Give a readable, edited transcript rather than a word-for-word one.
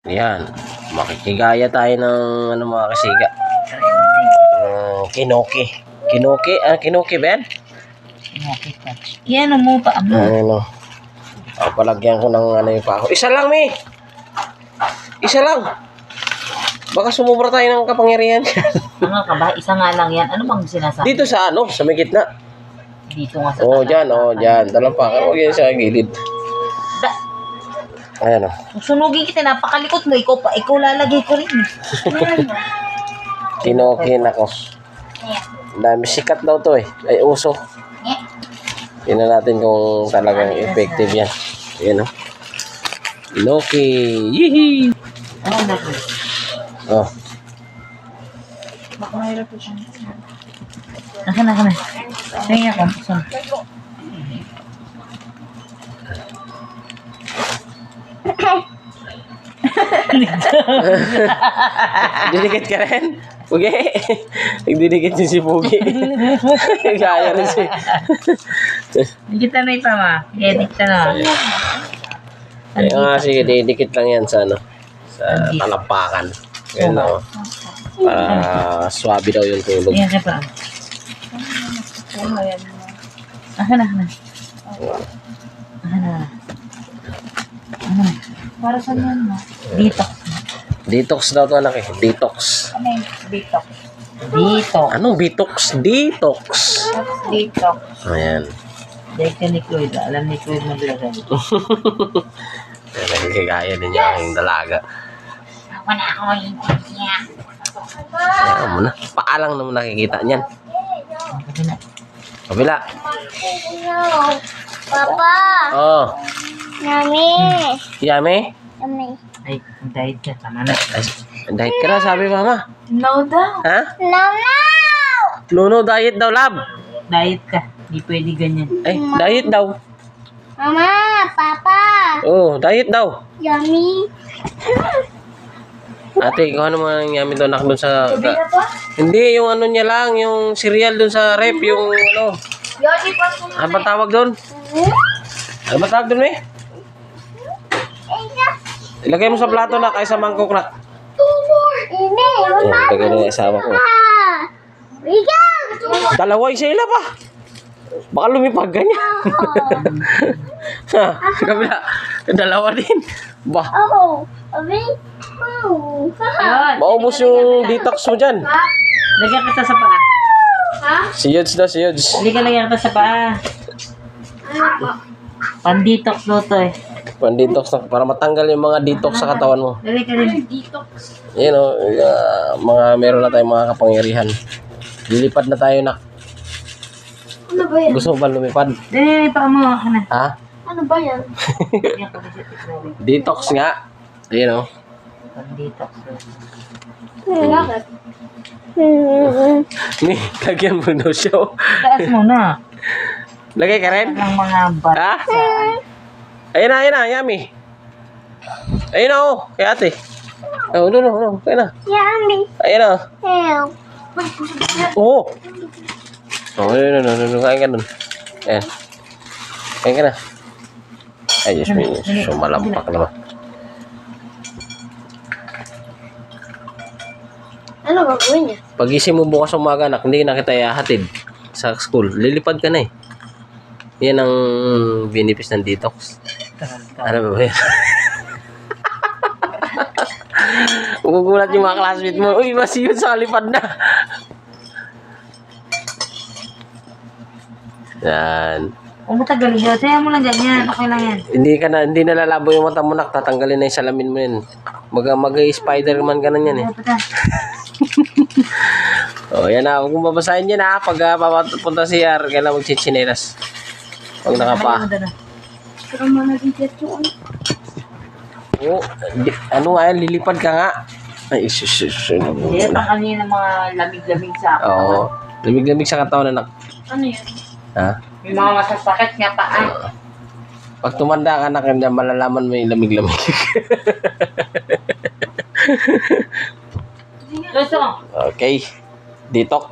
Yan. Makikigaya tayo ng ano mga kasiga. Kinoki. Kinoki? Kinoki ba yan? Kinoki touch. Yan mo pa mo. Ano? Palagyan ko ng ano yung pa ako. Isa lang, Mi! Isa lang! Baka sumubra tayo ng kapangyarihan. Ano ka ba? Isa nga lang yan. Ano bang sinasabi? Dito sa ano? Sa may gitna. Dito nga sa Dyan. Dyan. Talampakan. Huwag yan sa gilid. Ayan o. Sunugin kita, napakalikot mo. Ikaw lalagay ko rin. Kinokin ako. Dami sikat daw to eh. Ay uso. Tingnan natin kung talagang effective yan. Ayan o. Kinoki. Yee! Ano na ito? Oh. Baka mahirap po siya. Naka na. Tingnan ko. Didikit ka rin? Pugi. Nagdidikit din si Pugi. Gaya rin si. Dikita na ipa ma. Edit ka na. Sige, didikit lang yan sa ano. Sa talampakan. Yan o. Para swabe daw yung tulog. Ayan ka pa. Aka na. Para saan yan mo? Detox. Detox daw to anak eh. Detox. Ano yung detox? Detox. Anong detox? Detox. Detox. Ayan. Dahil ka ni Cloyd. Alam ni Cloyd maglagay. Nagkikaya din yung aking dalaga. Ako na ako yung niya. Ayan mo na. Paalang naman nakikita niyan. Kabila. Papa, Oh. Nami. Yami? Nami. Ay, diet ka. Tama na. Ay, diet ka na, sabi mama. No daw. Ha? No. No, diet daw, lab. Diet ka. Di pwede ganyan. Ay, diet daw. Mama, Papa, Oh, diet daw. Yummy. Ate, kung ano man ang yami doon doon sa... Hindi, yung ano niya lang, yung cereal doon sa rep, yung ano. Yoni pa ko. Ano ba tawag doon? Ano ba tawag doon, eh? Ilagay mo sa plato na, kaysa mangkok na. Ini, Ayan, Mama. ilagay na yung asawa ko. Riga. Dalawa yung sila pa. Baka lumipag ganyan. Ha, sa kabila. Dalawa din. Bah, Oh, Abi. Oh. Ayun. maubos yung detox mo dyan. Lagyan kita sa paa. Ha? Si Yods daw, si Yods. Hindi ka lagyan kita sa paa. Pan-detox daw to eh. Pan-detox na, para matanggal yung mga detox sa katawan mo. Lagay ka rin. Yan o, mga meron na tayong mga kapangyarihan. Lilipad na tayo na. Ano ba yan? Gusto mo ba lumipad? Dali, pa mo. Ano? Ha? Ano ba yan? Lagyan ko kasi ito. Detox nga. Yan o. Pan-detox. Bakit? Ni, lagyan mo daw siya. oh. Taas mo na. Lagay ka rin? Ang mga bat. Ha? Ayun na, Yami. Ayun na, oh. Kay ate. Oh, no. Kaya na. Yummy. Ayun na. Help. Oo. Oh, no. Kain ka nun. Ayan. Kain ka na. Ay, Diyos mo. Sumalampak naman. Ano gagawin niya? Pag-isip mo bukas umaga, anak, hindi na kita ihahatid sa school. Lilipad ka na eh. Yan ang benefits ng detox. Ano ba yan? Magugulat yung mga classmate mo. Uy, mas yun sa lipad na. Yan. Kung matagal yun, saya mo lang ganyan. Okay lang yan. Hindi na lalabo yung mata mo, nak. Tatanggalin na yung salamin mo yun. Mag-Spider-Man ka na yan eh. Oh, yan na. Huwag mong babasahin yan ha. Pag papunta si R, kailangan magchichinelas. Pag nakapa. Pero managigit yung ano. Oh, ano nga yan? Lilipad ka nga. Ay, Hindi, pang kanina mga lamig-lamig sa akin. Oo. Lamig-lamig sa katawan, anak. Ano yan? Ha? May mga masasakit nga pa. Pag tumanda ka, anak, hindi malalaman mo yung lamig-lamig. Gusto mo? Okay. Detox.